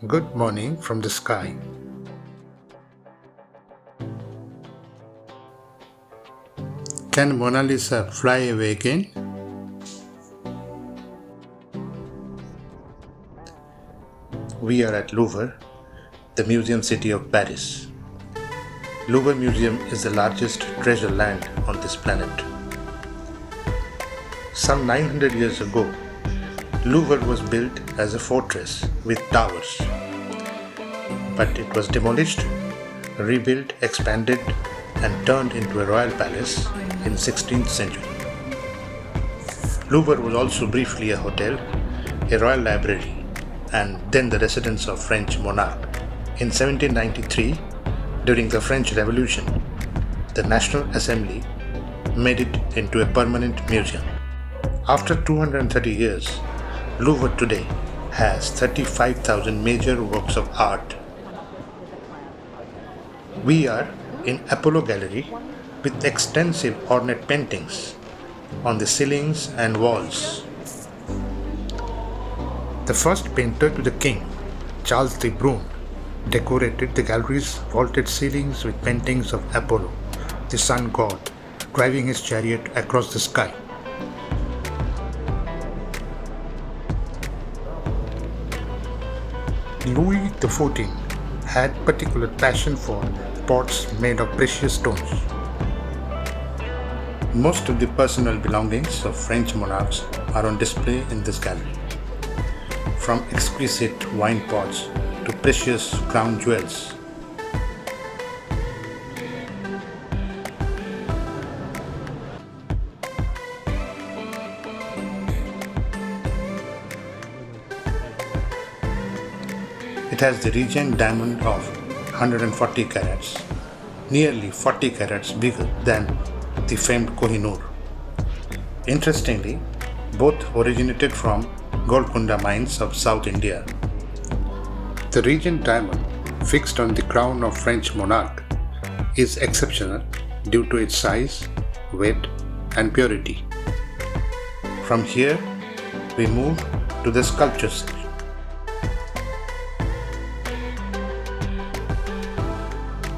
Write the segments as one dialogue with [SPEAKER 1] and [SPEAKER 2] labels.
[SPEAKER 1] Good morning from the sky. Can Mona Lisa fly away again? We are at Louvre, the museum city of Paris. Louvre Museum is the largest treasure land on this planet. Some 900 years ago, Louvre was built as a fortress with towers. But it was demolished, rebuilt, expanded, and turned into a royal palace in 16th century. Louvre was also briefly a hotel, a royal library, and then the residence of French monarch. In 1793, during the French Revolution, the National Assembly made it into a permanent museum. After 230 years, Louvre today has 35,000 major works of art. We are in Apollo Gallery with extensive ornate paintings on the ceilings and walls. The first painter to the king, Charles de Brun, decorated the gallery's vaulted ceilings with paintings of Apollo, the sun god, driving his chariot across the sky. Louis XIV had particular passion for pots made of precious stones. Most of the personal belongings of French monarchs are on display in this gallery, from exquisite wine pots to precious crown jewels. It has the Regent diamond of 140 carats, nearly 40 carats bigger than the famed Kohinoor. Interestingly, both originated from Golconda mines of South India. The Regent diamond, fixed on the crown of French monarch, is exceptional due to its size, weight, and purity. From here, we move to the sculpture section.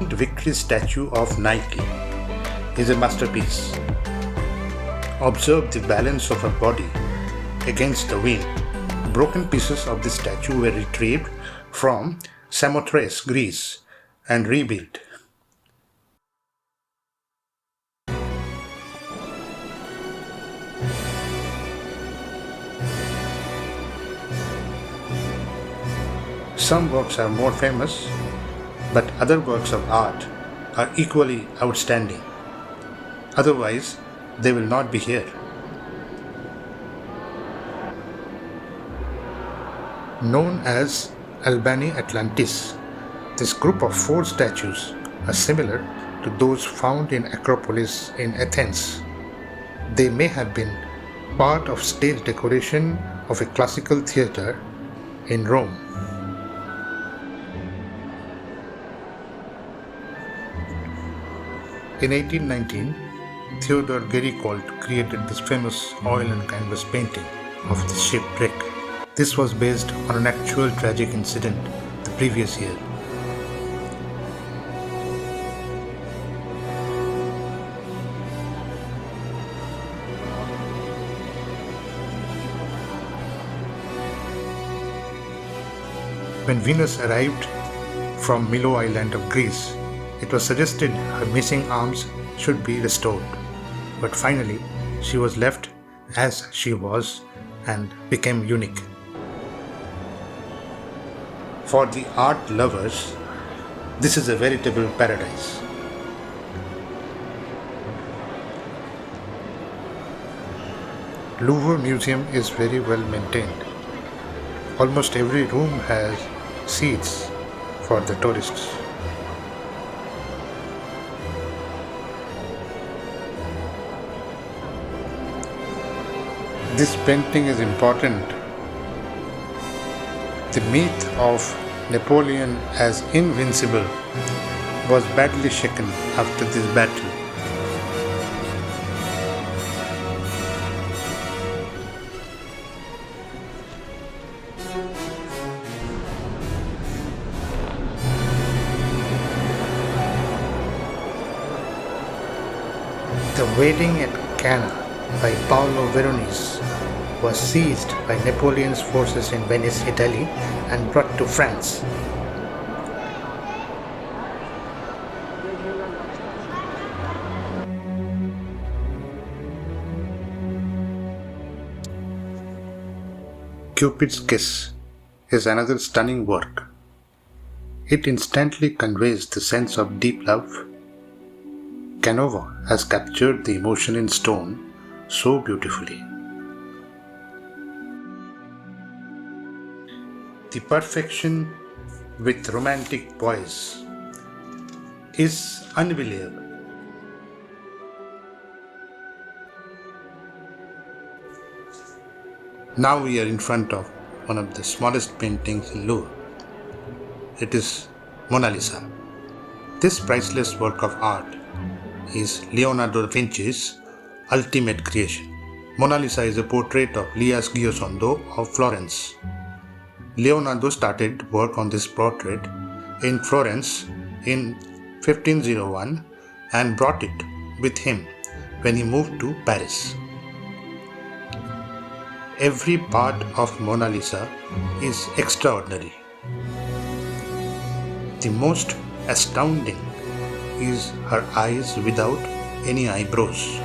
[SPEAKER 1] The Victory statue of Nike is a masterpiece. Observe the balance of her body against the wind. Broken pieces of the statue were retrieved from Samothrace, Greece, and rebuilt. Some works are more famous, but other works of art are equally outstanding. Otherwise, they will not be here. Known as Albani Atlantis, this group of 4 statues are similar to those found in Acropolis in Athens. They may have been part of stage decoration of a classical theatre in Rome. In 1819, Theodore Géricault created this famous oil and canvas painting of the shipwreck. This was based on an actual tragic incident the previous year. When Venus arrived from Milo Island of Greece, it was suggested her missing arms should be restored, but finally she was left as she was and became unique. For the art lovers, this is a veritable paradise. Louvre Museum is very well maintained. Almost every room has seats for the tourists. This painting is important. The myth of Napoleon as invincible was badly shaken after this battle. The wedding at Cana by Paolo Veronese was seized by Napoleon's forces in Venice, Italy, and brought to France. Cupid's Kiss is another stunning work. It instantly conveys the sense of deep love. Canova has captured the emotion in stone so beautifully. The perfection with romantic poise is unbelievable. Now we are in front of one of the smallest paintings in Louvre. It is Mona Lisa. This priceless work of art is Leonardo da Vinci's ultimate creation. Mona Lisa is a portrait of Lias Giosondo of Florence. Leonardo started work on this portrait in Florence in 1501 and brought it with him when he moved to Paris. Every part of Mona Lisa is extraordinary. The most astounding is her eyes without any eyebrows.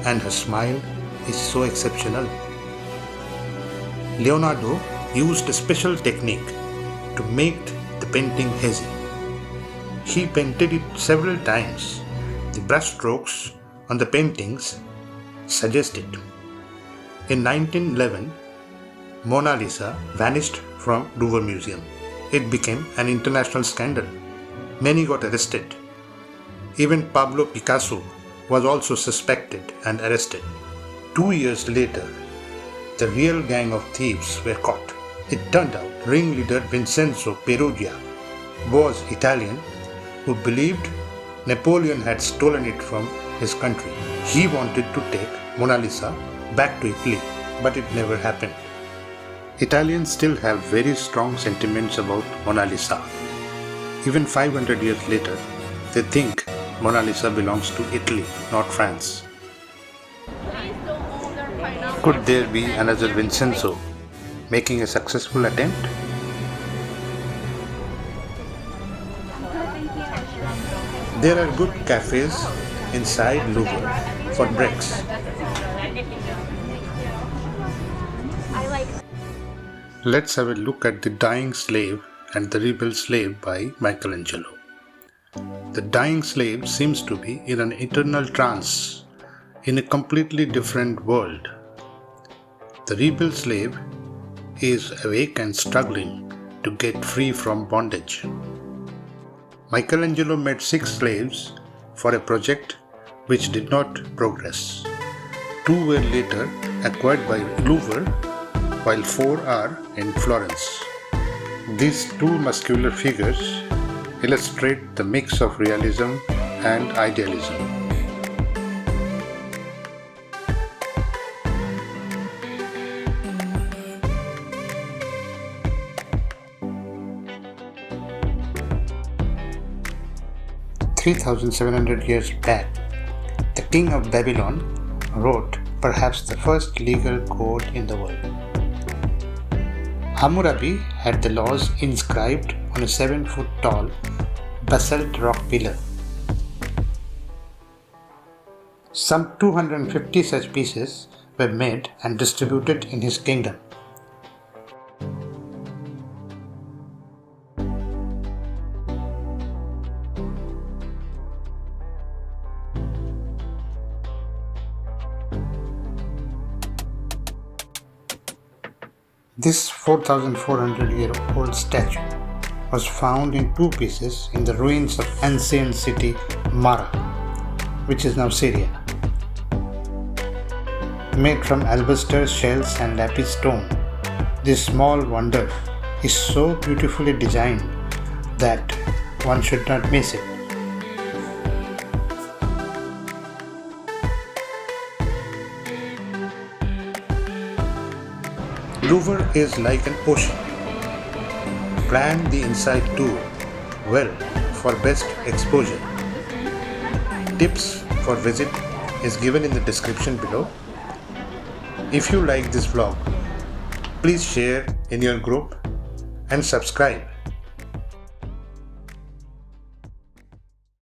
[SPEAKER 1] And her smile is so exceptional. Leonardo used a special technique to make the painting hazy. He painted it several times. The brush strokes on the paintings suggest it. In 1911, Mona Lisa vanished from Louvre Museum. It became an international scandal. Many got arrested. Even Pablo Picasso was also suspected and arrested. 2 years later, the real gang of thieves were caught. It turned out ringleader Vincenzo Perugia was Italian who believed Napoleon had stolen it from his country. He wanted to take Mona Lisa back to Italy, but it never happened. Italians still have very strong sentiments about Mona Lisa. Even 500 years later, they think Mona Lisa belongs to Italy, not France. Could there be another Vincenzo making a successful attempt? There are good cafes inside Louvre for breaks. Let's have a look at The Dying Slave and The Rebel Slave by Michelangelo. The dying slave seems to be in an eternal trance, in a completely different world. The rebel slave is awake and struggling to get free from bondage. Michelangelo made 6 slaves for a project which did not progress. 2 were later acquired by Louvre, while 4 are in Florence. These 2 muscular figures illustrate the mix of realism and idealism. "3,700 years back, the king of Babylon wrote perhaps the first legal code in the world. Hammurabi had the laws inscribed on a 7-foot tall basalt rock pillar. Some 250 such pieces were made and distributed in his kingdom. This 4,400-year-old statue was found in 2 pieces in the ruins of ancient city Mara, which is now Syria. Made from alabaster shells and lapis stone, this small wonder is so beautifully designed that one should not miss it. Louvre is like an ocean. Plan the inside too Well, for best exposure, tips for visit is given in the description below. If you like this vlog, please share in your group and subscribe.